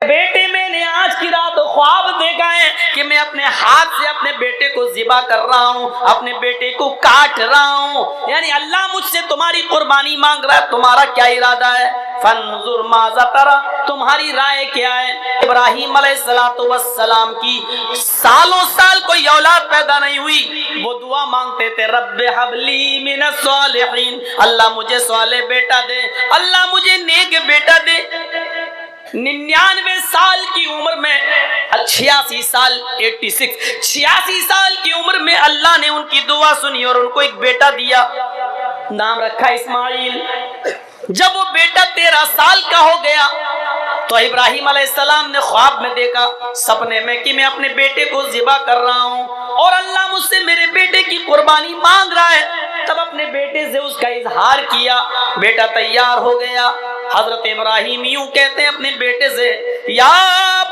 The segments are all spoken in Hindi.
बेटे, मैंने आज की रात ख्वाब देखा है कि मैं अपने हाथ से अपने बेटे को ज़िबा कर रहा हूँ, अपने बेटे को काट रहा हूँ। यानी अल्लाह मुझसे तुम्हारी कुर्बानी मांग रहा है, तुम्हारा क्या इरादा है? फंजुर माज़ा तरा, तुम्हारी राय क्या है? इब्राहीम अलैहिस्सलातु वस्सलाम की सालों साल कोई औलाद पैदा नहीं हुई, वो दुआ मांगते थे, रब्बे हबली मिनस सालिहीन, अल्लाह मुझे सालेह बेटा दे, अल्लाह मुझे नेक बेटा दे। 99 साल की उम्र में 86 साल 86 साल की उम्र में अल्लाह ने उनकी दुआ सुनी और उनको एक बेटा दिया, नाम रखा इस्माइल। जब वो बेटा 13 साल का हो गया तो इब्राहीम अलैहिस्सलाम ने ख्वाब में देखा, सपने में, कि मैं अपने बेटे को ज़िबा कर रहा हूँ और अल्लाह मुझसे मेरे बेटे की कुर्बानी मांग रहा है। तब अपने बेटे से उसका इजहार किया, बेटा तैयार हो गया। हजरत इब्राहीम यूं कहते हैं अपने बेटे से, या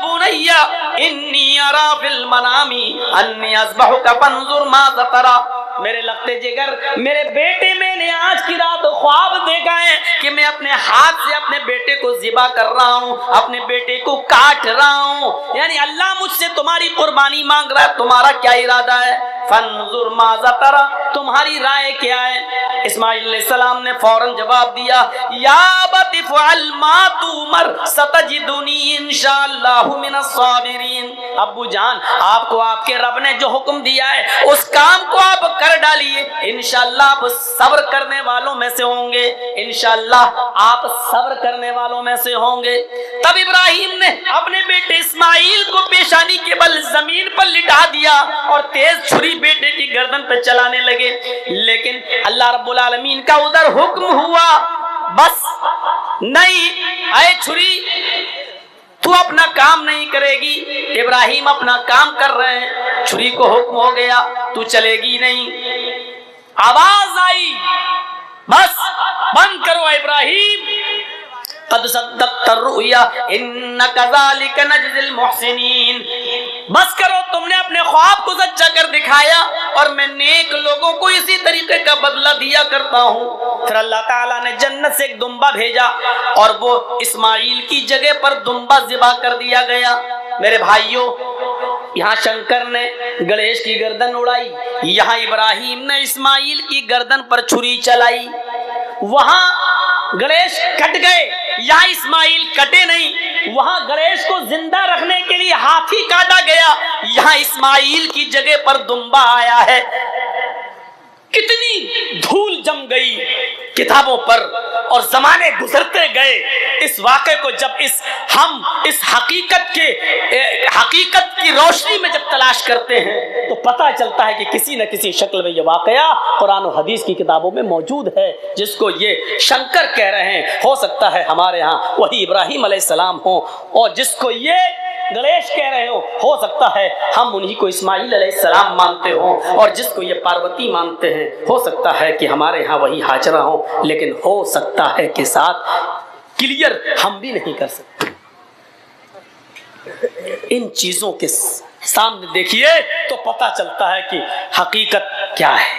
बुनैया इन्नी अरा फिल मनामी अन्नी अज़बहुका फंजुर माज़ा तरा, मेरे लगते जिगर, मेरे बेटे, मैंने आज की रात ख्वाब देखा है कि मैं अपने हाथ से अपने बेटे को ज़िबा कर रहा हूँ, अपने बेटे को काट रहा हूँ। यानी अल्लाह मुझसे तुम्हारी कुर्बानी मांग रहा है, तुम्हारा क्या इरादा है? फंजुर माज़ा तरा, तुम्हारी राय क्या है? इस्माइल अलैहिस्सलाम ने फौरन जवाब दिया, या बती फ़अल मा तुमर सतजिदुनी इंशाअल्लाहु मिनस साबिरीन। अब्बू जान, आपको आपके रब ने जो हुक्म दिया है उस काम को आप कर डालिए, इंशाअल्लाह आप सब्र करने वालों में से होंगे, इंशाअल्लाह आप सब्र करने वालों में से होंगे। तब इब्राहीम ने अपने बेटे इस्माइल को पेशानी के बल जमीन पर लिटा दिया और तेज छुरी बेटे की गर्दन पर चलाने लगे। लेकिन अल्लाह रब्बुल आलमीन का उधर हुक्म हुआ, बस नहीं, आए छुरी, तू अपना काम नहीं करेगी। इब्राहीम अपना काम कर रहे हैं, छुरी को हुक्म हो गया, तू चलेगी नहीं। आवाज आई, बस बंद करो इब्राहीम, कद सद्दक़्ता रुया इन्ना कज़ालिका नजज़िल मुहसिनीन। बस करो, तुमने अपने ख्वाब को सच्चा कर दिखाया और मैं नेक लोगों को इसी तरीके का बदला दिया करता हूँ। फिर अल्लाह ताला ने जन्नत से एक दुम्बा भेजा और वो इस्माइल की जगह पर दुम्बा ज़िबा कर दिया गया। मेरे भाइयों, यहाँ शंकर ने गणेश की गर्दन उड़ाई, यहाँ इब्राहीम ने इस्माइल की गर्दन पर छुरी चलाई। वहां गणेश कट गए, यहाँ इस्माइल कटे नहीं। वहां गणेश को जिंदा रखने के लिए हाथी काटा गया, यहाँ इस्माइल की जगह पर दुम्बा आया है। कितनी धूल जम गई किताबों पर और जमाने गुजरते गए। इस वाक़े को जब हम इस हकीकत की रोशनी में जब तलाश करते हैं तो पता चलता है कि किसी न किसी शक्ल में ये वाक़या कुरान और हदीस की किताबों में मौजूद है, जिसको ये शंकर कह रहे हैं। हो सकता है हमारे यहाँ वही इब्राहीम अलैहिस्सलाम हो, और जिसको ये गणेश कह रहे हो सकता है हम उन्हीं को इस्माइल अलैहिस्सलाम मानते हो, और जिसको ये पार्वती मानते हैं हो सकता है कि हमारे यहाँ वही हाजरा हो। लेकिन हो सकता है कि साथ क्लियर हम भी नहीं कर सकते। इन चीजों के सामने देखिए तो पता चलता है कि हकीकत क्या है।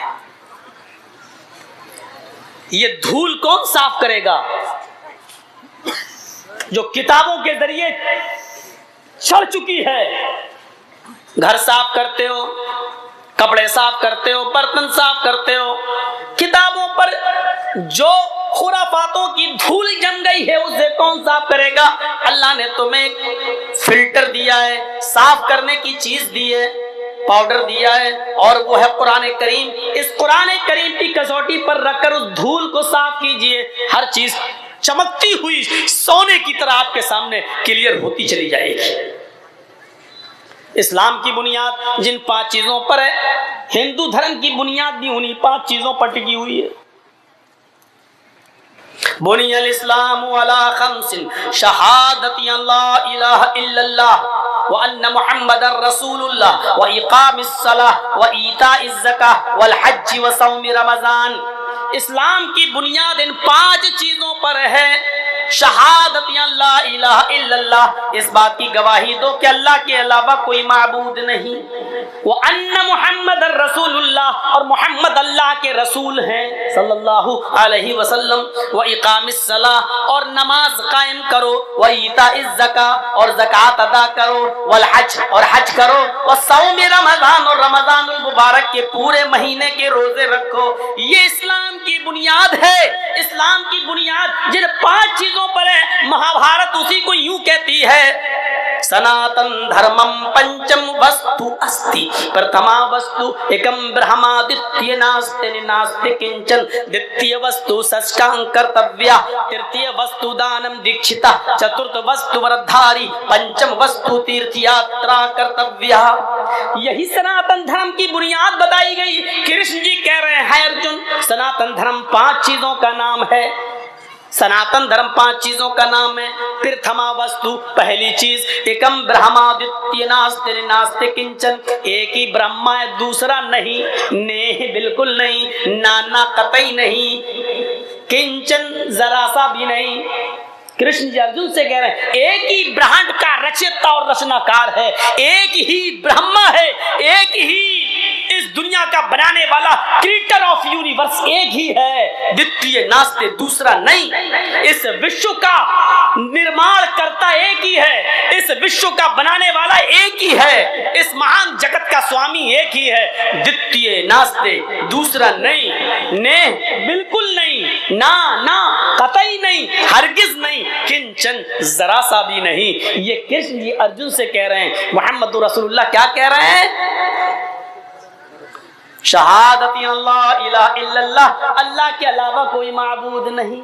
ये धूल कौन साफ करेगा? जो किताबों के जरिए चढ़ चुकी है। घर साफ करते हो, कपड़े साफ करते हो, बर्तन साफ करते हो, किताबों पर जो खुराफातों की धूल जम गई है उसे कौन साफ करेगा? अल्लाह ने तुम्हें फिल्टर दिया है, साफ करने की चीज दी है, पाउडर दिया है, और वो है कुरान करीम। इस कुरान करीम की कसौटी पर रखकर उस धूल को साफ कीजिए, हर चीज चमकती हुई सोने की तरह आपके सामने क्लियर होती चली जाएगी। इस्लाम की बुनियाद जिन 5 चीजों पर है, हिंदू धर्म की बुनियाद भी उन्हीं 5 चीजों पर टिकी हुई है। बुनियल इस्लामु अला खम्सिन शहादती अल्ला इलाहा इल्लल्लाह व अन्ना मुहम्मदर रसूलुल्लाह व इकामिस सलाह व ईताइज ज़काह वल हज्ज व सौम रमज़ान। इस्लाम की बुनियाद इन 5 चीजों पर है। शहादत ला इलाहा इल्लल्लाह, इस बात की गवाही दो कि अल्लाह के अलावा कोई माबूद नहीं, वो अन्न मुहम्मद रसूलुल्लाह, और मोहम्मद अल्लाह के रसूल हैं सल्लल्लाहु अलैहि वसल्लम, व इकामिस सलाह, और नमाज कायम करो, व ईताइज ज़का, और ज़कात अदा करो, वल हज, और हज करो, व सौम रमज़ान, और रमज़ानुल मुबारक के पूरे महीने के रोजे रखो। ये इस्लाम की बुनियाद है। इस्लाम की बुनियाद जिन 5 चीजों पर है, महाभारत उसी को यूं कहती है, सनातन धर्मम पंचम वस्तु अस्ति, प्रथमा वस्तु एकम ब्रह्मा, द्वितीय नास्ति नास्ति किंचन, द्वितीय वस्तु षष्ठांग कर्तव्या, तृतीय वस्तु दानम दीक्षिता, चतुर्थ वस्तु वरधारी, पंचम वस्तु तीर्थ यात्रा कर्तव्या। यही सनातन धर्म की बुनियाद बताई गई। कृष्ण जी कह रहे हैं अर्जुन, सनातन धर्म 5 चीजों का नाम है। सनातन धर्म 5 चीजों का नाम है। प्रथमा वस्तु, पहली चीज, एकम ब्रह्मा, द्वितीय नास्ति नास्ति किंचन, एक ही ब्रह्मा है, दूसरा नहीं, नेह बिल्कुल नहीं, नाना कतई नहीं, किंचन जरा सा भी नहीं। कृष्ण जी अर्जुन से कह रहे हैं, एक ही ब्रह्मांड का रचयिता और रचनाकार है, एक ही ब्रह्मा है, एक ही इस दुनिया का बनाने वाला क्रिएटर ऑफ यूनिवर्स एक ही है, द्वितीय नास्ते, दूसरा नहीं। इस विश्व का निर्माण करता एक ही है, इस विश्व का बनाने वाला एक ही है, इस महान जगत का स्वामी एक ही है, द्वितीय नास्ते, दूसरा नहीं, ने बिल्कुल नहीं, ना ना कतई नहीं, हरगिज नहीं, किंचन जरा सा भी नहीं। ये कृष्ण जी अर्जुन से कह रहे हैं। मोहम्मद रसूलुल्लाह क्या कह रहे हैं? शहादती अल्लाह इलाहा इल्लल्लाह, अल्लाह के अलावा कोई माबूद नहीं।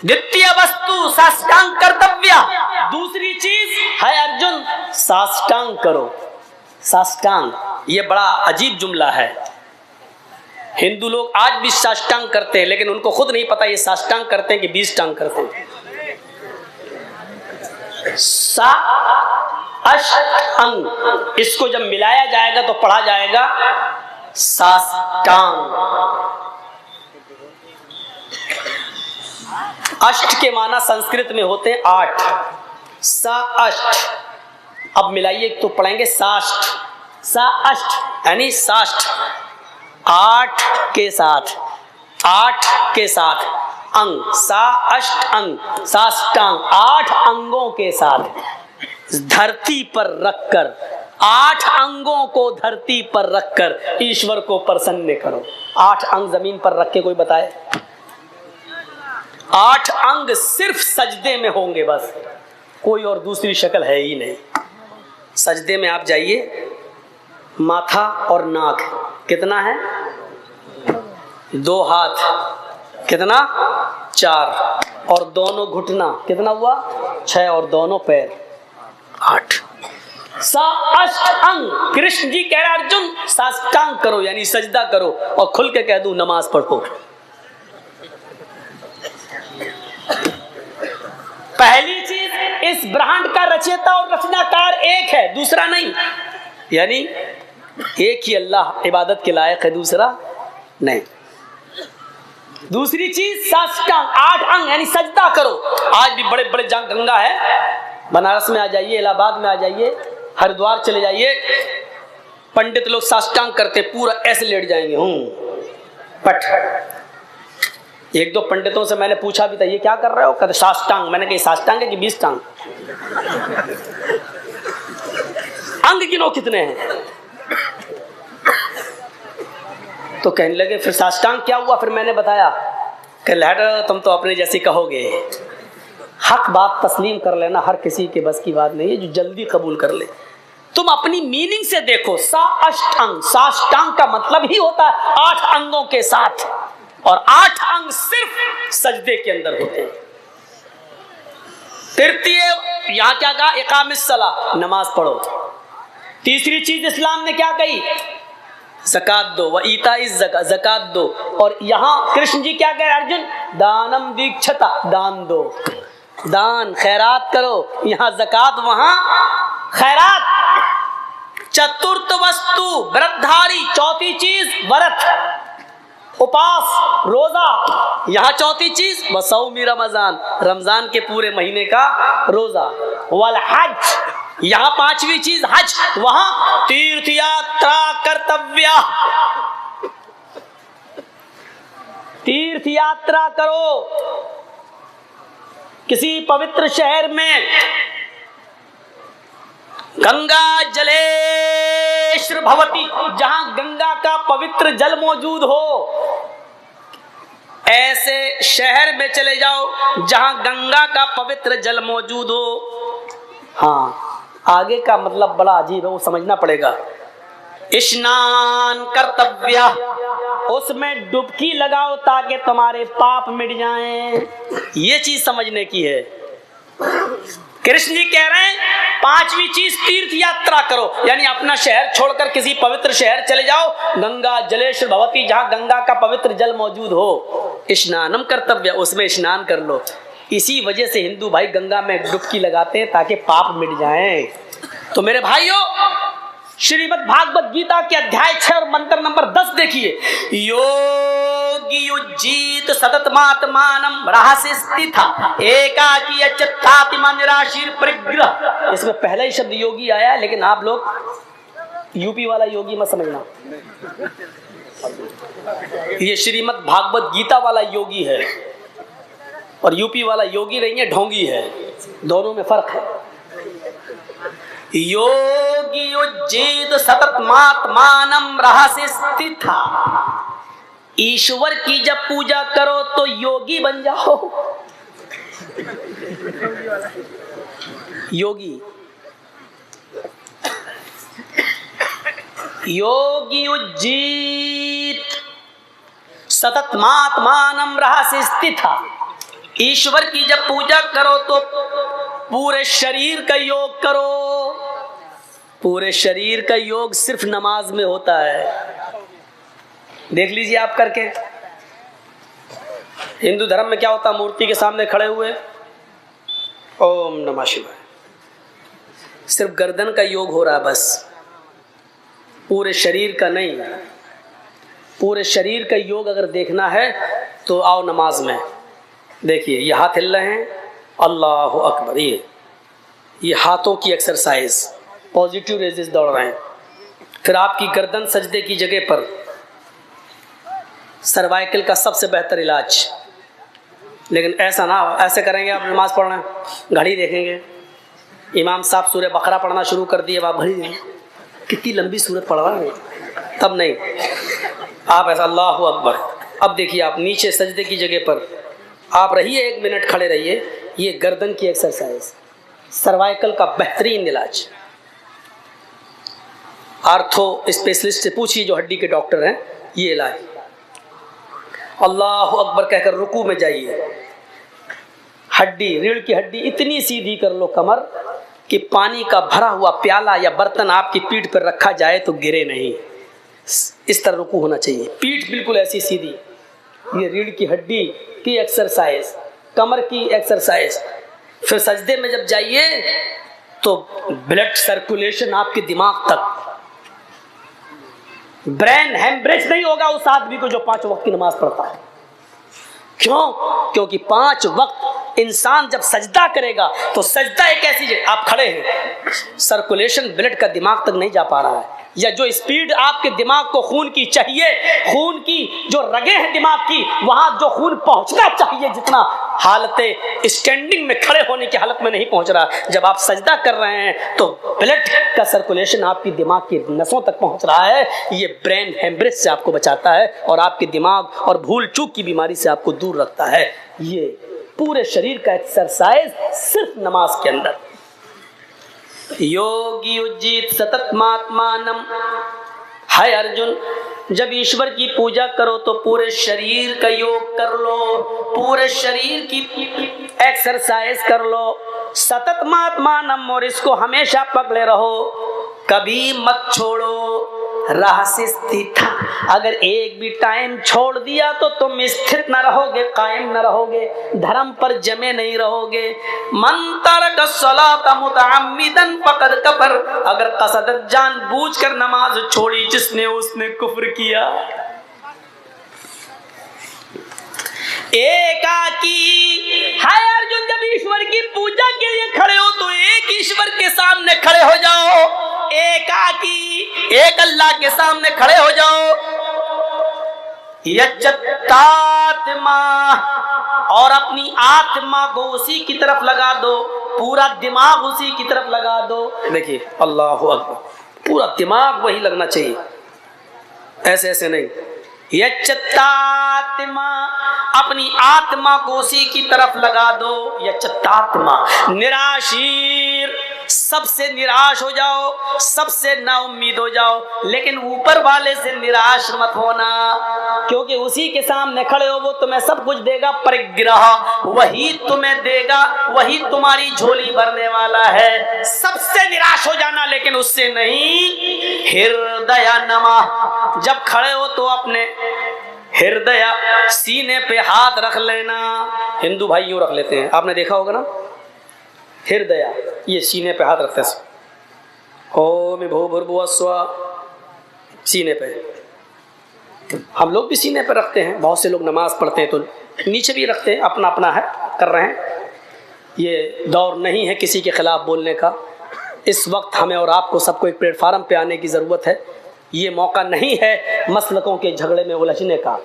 द्वितीय वस्तु साष्टांग कर्तव्य, दूसरी चीज है अर्जुन साष्टांग करो। साष्टांग ये बड़ा अजीब जुमला है। हिंदू लोग आज भी साष्टांग करते हैं, लेकिन उनको खुद नहीं पता ये साष्टांग करते हैं कि 20 टांग करते हैं। सा अष्ट अंग, इसको जब मिलाया जाएगा तो पढ़ा जाएगा साष्टांग। अष्ट के माना संस्कृत में होते हैं 8, सा अष्ट। अब मिलाइए तो पढ़ेंगे साष्ट, सा अष्ट यानी साष्ट, 8 के साथ, 8 के साथ अंग, सा अष्ट अंग, साष्टांग 8 अंगों के साथ धरती पर रखकर, 8 अंगों को धरती पर रखकर ईश्वर को प्रसन्न करो। 8 अंग जमीन पर रख के कोई बताए? 8 अंग सिर्फ सजदे में होंगे बस, कोई और दूसरी शक्ल है ही नहीं। सजदे में आप जाइए, माथा और नाक कितना है? 2 हाथ कितना? 4, और दोनों घुटना कितना हुआ? 6, और दोनों पैर 8। सा अष्ट अंग। कृष्ण जी कह रहे अर्जुन साष्टांग करो यानी सजदा करो, और खुल के कह दूं नमाज पढ़ो। पहली चीज, इस ब्रह्मांड का रचयिता और रचनाकार एक है, दूसरा नहीं, यानी एक ही अल्लाह इबादत के लायक है, दूसरा नहीं। दूसरी चीज साष्टांग, 8 अंग यानी सजदा करो। आज भी बड़े बड़े गंगा है, बनारस में आ जाइए, इलाहाबाद में आ जाइए, हरिद्वार चले जाइए, पंडित लोग साष्टांग करते, पूरा ऐसे लेट जाएंगे पट। 1-2 पंडितों से मैंने पूछा भी था, ये क्या कर रहे हो? कहते साष्टांग। मैंने कहा साष्टांग है कि 20 टांग? अंग गिनो कितने हैं? तो कहने लगे फिर साष्टांग क्या हुआ? फिर मैंने बताया कि लहट तुम तो अपने जैसी कहोगे, हक बात तस्लीम कर लेना हर किसी के बस की बात नहीं है जो जल्दी कबूल कर ले। तुम अपनी मीनिंग से देखो, सा अष्टांग, साष्टांग का मतलब ही होता है 8 अंगों के साथ, और 8 अंग सिर्फ सजदे के अंदर होते हैं। तृतीय यहां क्या कहा? इकामिस सलाह, नमाज पढ़ो। तीसरी चीज इस्लाम ने क्या कही? ज़कात दो, व ईताइज ज़का, ज़कात दो। और यहाँ कृष्ण जी क्या कह रहे? अर्जुन दानम दीक्षता, दान दो, दान खैरात करो। यहाँ ज़कात, वहां खैरात। चतुर्थ वस्तु व्रतधारी, चौथी चीज व्रत। उपास रोजा, यहाँ चौथी चीज बसौमी रमजान, रमजान के पूरे महीने का रोजा। वल हज, यहाँ पांचवी चीज हज, वहां तीर्थ यात्रा कर्तव्य, तीर्थ यात्रा करो किसी पवित्र शहर में, गंगा जलेश्वर भवती, जहां गंगा का पवित्र जल मौजूद हो, ऐसे शहर में चले जाओ जहां गंगा का पवित्र जल मौजूद हो। हाँ, आगे का मतलब बड़ा अजीब है, वो समझना पड़ेगा। स्नान कर्तव्य, उसमें डुबकी लगाओ ताकि तुम्हारे पाप मिट जाएं। ये चीज समझने की है। कृष्ण जी कह रहे हैं पांचवी चीज तीर्थ यात्रा करो, यानी अपना शहर छोड़कर किसी पवित्र शहर चले जाओ, गंगा जलेश्वर भवती, जहां गंगा का पवित्र जल मौजूद हो। स्नानम कर्तव्य, उसमें स्नान कर लो। इसी वजह से हिंदू भाई गंगा में डुबकी लगाते हैं ताकि पाप मिट जाएं। तो मेरे भाइयों, श्रीमद् भागवत गीता के अध्याय 6 और मंत्र नंबर 10 देखिए। योगी युज्जीत सततमात्मानं रहस्य स्थिता एकाकी अच्युताति निराशीर परिग्रह। इसमें पहला ही शब्द योगी आया है, लेकिन आप लोग यूपी वाला योगी मत समझना, ये श्रीमद् भागवत गीता वाला योगी है और यूपी वाला योगी नहीं है, ढोंगी है। दोनों में फर्क है। योगी युज्जीत सततमात्मानं रहस्य स्थिता, ईश्वर की जब पूजा करो तो योगी बन जाओ। योगी, योगी युज्जीत सततमात्मानं रहस्य स्थिता, ईश्वर की जब पूजा करो तो पूरे शरीर का योग करो। पूरे शरीर का योग सिर्फ नमाज में होता है। देख लीजिए आप करके। हिंदू धर्म में क्या होता है, मूर्ति के सामने खड़े हुए ओम नमः शिवाय, सिर्फ गर्दन का योग हो रहा है बस, पूरे शरीर का नहीं। पूरे शरीर का योग अगर देखना है तो आओ नमाज में। देखिए ये हाथ हिल रहे हैं, अल्लाह अकबर, ये हाथों की एक्सरसाइज, पॉजिटिव रेजेस दौड़ रहे हैं। फिर आपकी गर्दन सजदे की जगह पर, सर्वाइकल का सबसे बेहतर इलाज। लेकिन ऐसा ना हो, ऐसे करेंगे आप नमाज पढ़ रहे हैं, घड़ी देखेंगे, इमाम साहब सूरह बकरा पढ़ना शुरू कर दिए, आप घड़ी देखें कितनी लंबी सूरत पढ़ रहा है, तब नहीं। आप ऐसा अल्लाह अकबर। अब देखिए आप नीचे सजदे की जगह पर आप रहिए, 1 मिनट खड़े रहिए। ये गर्दन की एक्सरसाइज, सर्वाइकल का बेहतरीन इलाज। आर्थो स्पेशलिस्ट से पूछिए जो हड्डी के डॉक्टर हैं, ये इलाज। अल्लाह अकबर कहकर रुकू में जाइए, हड्डी, रीढ़ की हड्डी इतनी सीधी कर लो कमर कि पानी का भरा हुआ प्याला या बर्तन आपकी पीठ पर रखा जाए तो गिरे नहीं। इस तरह रुकू होना चाहिए, पीठ बिल्कुल ऐसी सीधी। ये रीढ़ की हड्डी की एक्सरसाइज, कमर की एक्सरसाइज। फिर सजदे में जब जाइए तो ब्लड सर्कुलेशन आपके दिमाग तक, ब्रेन हेमरेज नहीं होगा उस आदमी को जो 5 वक्त की नमाज पढ़ता है। क्यों? क्योंकि 5 वक्त इंसान जब सजदा करेगा तो सजदा एक ऐसी जगह, आप खड़े हैं, सर्कुलेशन ब्लड का दिमाग तक नहीं जा पा रहा है, या जो स्पीड आपके दिमाग को खून की चाहिए, खून की जो रगे हैं दिमाग की, वहां जो खून पहुंचना चाहिए जितना, हालत स्टैंडिंग में खड़े होने की हालत में नहीं पहुंच रहा। जब आप सजदा कर रहे हैं तो ब्लड का सर्कुलेशन आपकी दिमाग की नसों तक पहुंच रहा है। ये ब्रेन हेमरेज से आपको बचाता है और आपके दिमाग और भूल चूक की बीमारी से आपको दूर रखता है। ये पूरे शरीर का एक्सरसाइज सिर्फ नमाज के अंदर। योगी उज्जीत सततमात्मानं, है अर्जुन, जब ईश्वर की पूजा करो तो पूरे शरीर का योग कर लो, पूरे शरीर की एक्सरसाइज कर लो। सततमात्मानं, और इसको हमेशा पकड़े रहो, कभी मत छोड़ो। रहस्य स्थित, अगर एक भी टाइम छोड़ दिया तो तुम स्थिर न रहोगे, कायम न रहोगे, धर्म पर जमे नहीं रहोगे। मन तरक सलात मुतअम्मिदन फक़द कफर, अगर कसदत जानबूझकर नमाज छोड़ी जिसने, उसने कुफ्र किया। एकाकी। हाय अर्जुन, जब ईश्वर की पूजा के लिए खड़े हो तो एक ईश्वर के सामने खड़े हो जाओ, एकाकी, एक अल्लाह के सामने खड़े हो जाओ। यच्चत्तात्मा, और अपनी आत्मा को उसी की तरफ लगा दो, पूरा दिमाग उसी की तरफ लगा दो। देखिए अल्लाहु अकबर, पूरा दिमाग वही लगना चाहिए, ऐसे ऐसे नहीं। यच्चत्तात्मा, अपनी आत्मा को उसी की तरफ लगा दो। यच्चत्तात्मा, निराशीर, सबसे निराश हो जाओ, सबसे नाउम्मीद हो जाओ, लेकिन ऊपर वाले से निराश मत होना, क्योंकि उसी के सामने खड़े हो, वो तुम्हें सब कुछ देगा। परिग्रह, वही तुम्हें देगा, वही तुम्हारी झोली भरने वाला है। सबसे निराश हो जाना, लेकिन उससे नहीं। हृदय नमा, जब खड़े हो तो अपने हृदय सीने पे हाथ रख लेना। हिंदू भाई यूं रख लेते हैं, आपने देखा होगा ना, हृदय ये सीने पे हाथ रखते हैं। ओम भूर्भुवः स्वः, सीने पे। हम लोग भी सीने पे रखते हैं, बहुत से लोग नमाज पढ़ते हैं तो नीचे भी रखते हैं, अपना अपना है, कर रहे हैं। ये दौर नहीं है किसी के खिलाफ बोलने का। इस वक्त हमें और आपको सबको एक प्लेटफार्म पे आने की ज़रूरत है। ये मौका नहीं है मसलकों के झगड़े में उलझने का।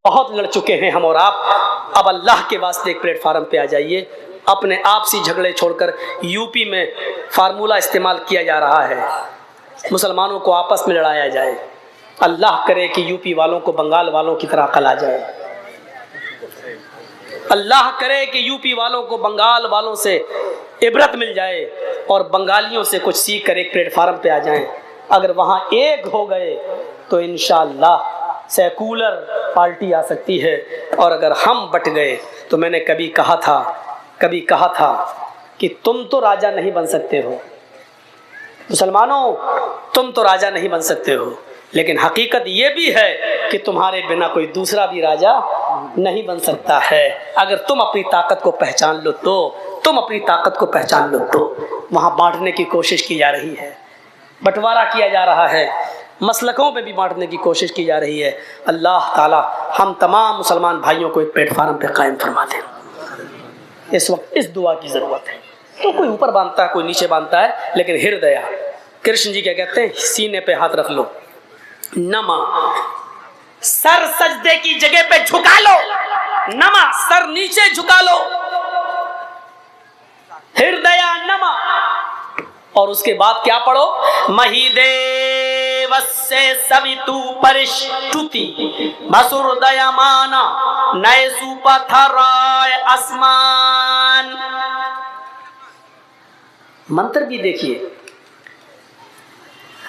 बहुत लड़ चुके हैं हम और आप, अब अल्लाह के वास्ते एक प्लेटफार्म पे आ जाइए। अपने आपसी झगड़े छोड़कर, यूपी में फार्मूला इस्तेमाल किया जा रहा है, मुसलमानों को आपस में लड़ाया जाए। अल्लाह करे कि यूपी वालों को बंगाल वालों की तरह अकल आ जाए। अल्लाह करे कि यूपी वालों को बंगाल वालों से इबरत मिल जाए और बंगालियों से कुछ सीख कर एक प्लेटफार्म पे आ जाएं। अगर वहाँ एक हो गए तो इंशाअल्लाह सेकुलर पार्टी आ सकती है। और अगर हम बट गए तो मैंने कभी कहा था कि तुम तो राजा नहीं बन सकते हो, मुसलमानों तुम तो राजा नहीं बन सकते हो, लेकिन हकीकत ये भी है कि तुम्हारे बिना कोई दूसरा भी राजा नहीं बन सकता है। अगर तुम अपनी ताकत को पहचान लो तो वहाँ बांटने की कोशिश की जा रही है, बंटवारा किया जा रहा है, मसलकों पे भी बांटने की कोशिश की जा रही है। अल्लाह ताला हम तमाम मुसलमान भाइयों को एक प्लेटफार्म पे कायम फरमा दे। इस वक्त इस दुआ की ज़रूरत है। तो कोई ऊपर बांधता है, कोई नीचे बांधता है, लेकिन हृदय, कृष्ण जी क्या कहते हैं, सीने पे हाथ रख लो। नमा, सर सजदे की जगह पे झुका लो। नमा, सर नीचे झुका लो। हृदय नमा, और उसके बाद क्या पढ़ो, महिदेवस्य सवितु परिष्टुति वसुर्दयमाना नये सुपथराय अस्मान। मंत्र भी देखिए,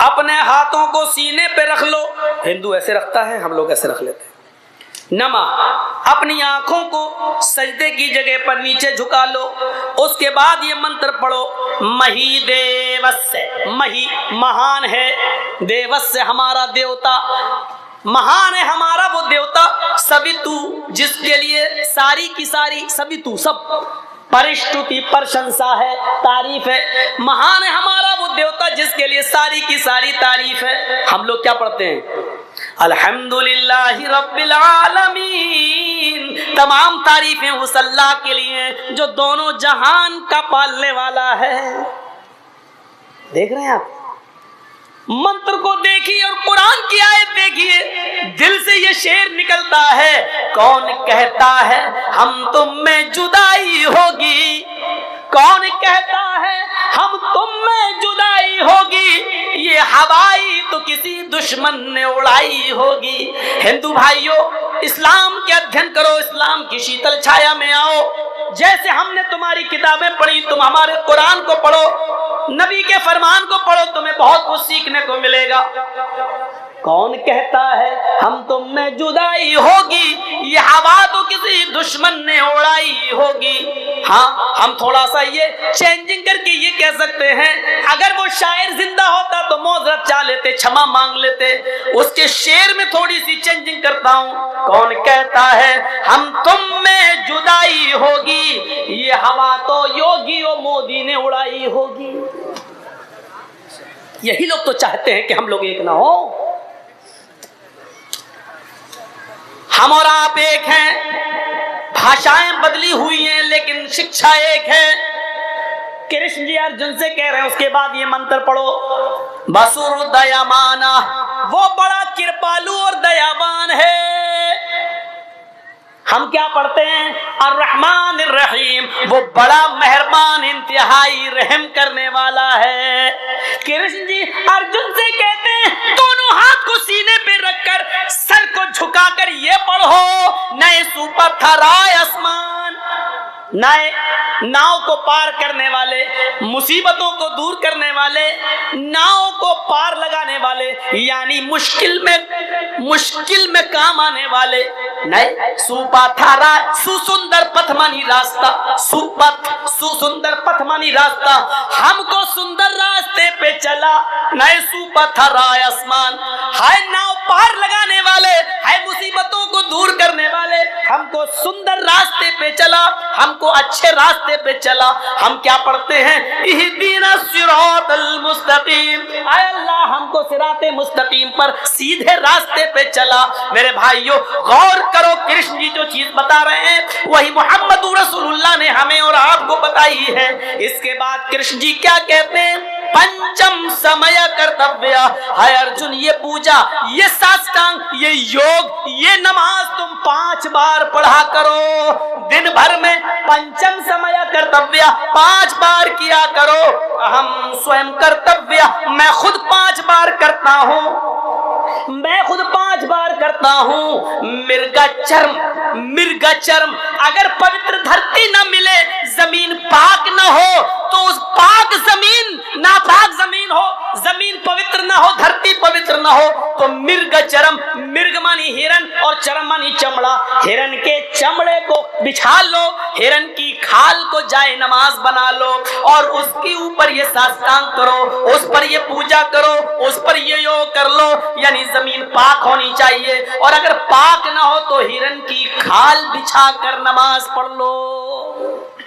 अपने हाथों को सीने पे रख लो। हिंदू ऐसे रखता है, हम लोग ऐसे रख लेते हैं। नमा, अपनी आंखों को सजदे की जगह पर नीचे झुका लो। उसके बाद ये मंत्र पढ़ो, मही देवस्य, मही महान है, देवस्य हमारा देवता, महान है हमारा वो देवता, सवितु जिसके लिए सारी की सारी, सवितु सब, परिष्टुति प्रशंसा है, तारीफ है। महान है हमारा वो देवता जिसके लिए सारी की सारी तारीफ है। हम लोग क्या पढ़ते हैं, अल्हम्दुलिल्लाहि रब्बिल आलमीन, तमाम तारीफें उस अल्लाह के लिए जो दोनों जहान का पालने वाला है। देख रहे हैं आप, मंत्र को देखिए और कुरान की आयत देखिए, दिल से ये शेर निकलता है, कौन कहता है हम तुम में जुदाई होगी, कौन कहता है हम तुम में जुदाई होगी, ये हवाई तो किसी दुश्मन ने उड़ाई होगी। हिंदू भाइयों, इस्लाम के अध्ययन करो, इस्लाम की शीतल छाया में आओ। जैसे हमने तुम्हारी किताबें पढ़ी, तुम हमारे कुरान को पढ़ो, नबी के फरमान को पढ़ो, तुम्हें बहुत कुछ सीखने को मिलेगा। कौन कहता है हम तुम में जुदाई होगी, ये हवा तो किसी दुश्मन ने उड़ाई होगी। हाँ, हम थोड़ा सा ये चेंजिंग करके ये कह सकते हैं, अगर वो शायर जिंदा होता तो मौजरत चाह लेते, क्षमा मांग लेते। उसके शेर में थोड़ी सी चेंजिंग करता हूँ, कौन कहता है हम तुम में जुदाई होगी, ये हवा तो योगी और मोदी ने उड़ाई होगी। यही लोग तो चाहते हैं कि हम लोग एक ना हो। हम और आप एक हैं, भाषाएं बदली हुई हैं लेकिन शिक्षा एक है। कृष्ण जी अर्जुन से कह रहे हैं, उसके बाद ये मंत्र पढ़ो, बसुर दयामाना, वो बड़ा कृपालु और दयावान है। हम क्या पढ़ते हैं, अर्रहमान अर्रहीम, वो बड़ा मेहरबान इंतहाई रहम करने वाला है। कृष्ण जी अर्जुन से कहते हैं, दोनों हाथ को सीने पे रखकर सर को झुकाकर ये पढ़ो, नए सुपर थराय आसमान, नए नाव को पार करने वाले, मुसीबतों को दूर करने वाले, नाव को पार लगाने वाले, यानी मुश्किल में काम आने वाले, नए सुपाथारा, सुसुंदर पथ मानी रास्ता, सुपथ सुसुंदर पथ मानी रास्ता, हमको सुंदर रास्ते पे चला, नए सुपथारा आसमान, हाय नाव पार लगाने वाले, हाय मुसीबतों को दूर करने वाले, हमको सुंदर रास्ते पे चला, हमको अच्छे रास्ते पे चला। हम क्या पढ़ते हैं, इहदीना सिरातल मुस्तकीम, आय अल्लाह हमको सिराते मुस्तकीम पर सीधे रास्ते पे चला। मेरे भाइयों गौर करो, कृष्ण जी जो चीज बता रहे हैं वही मोहम्मद रसूलुल्लाह ने हमें और आपको बताई है। इसके बाद कृष्ण जी क्या कहते हैं, पंचम समय कर्तव्य है अर्जुन, ये पूजा, ये साष्टांग, ये योग, ये नमाज तुम 5 बार पढ़ा करो दिन भर में। पंचम समय कर्तव्य 5 बार किया करो। हम स्वयं कर्तव्य, मैं खुद 5 बार करता हूँ, मैं खुद 5 बार करता हूँ। मिर्गचर्म, अगर पवित्र धरती न मिले, जमीन पाक न हो, तो उस पाक जमीन नापाक जमीन हो, जमीन पवित्र न हो, धरती पवित्र न हो, तो मिर्गचर्म, मिर्ग मानी हिरन और चरम मानी चमड़ा, हिरन के चमड़े को बिछा लो, हिरन की खाल को जाए नमाज बना लो और उसके ऊपर ये साष्टांग करो, उस पर ये पूजा करो, उस पर ये योग कर लो, यानी जमीन पाक होनी चाहिए। और अगर पाक ना हो तो हिरन की खाल बिछा कर नमाज पढ़ लो।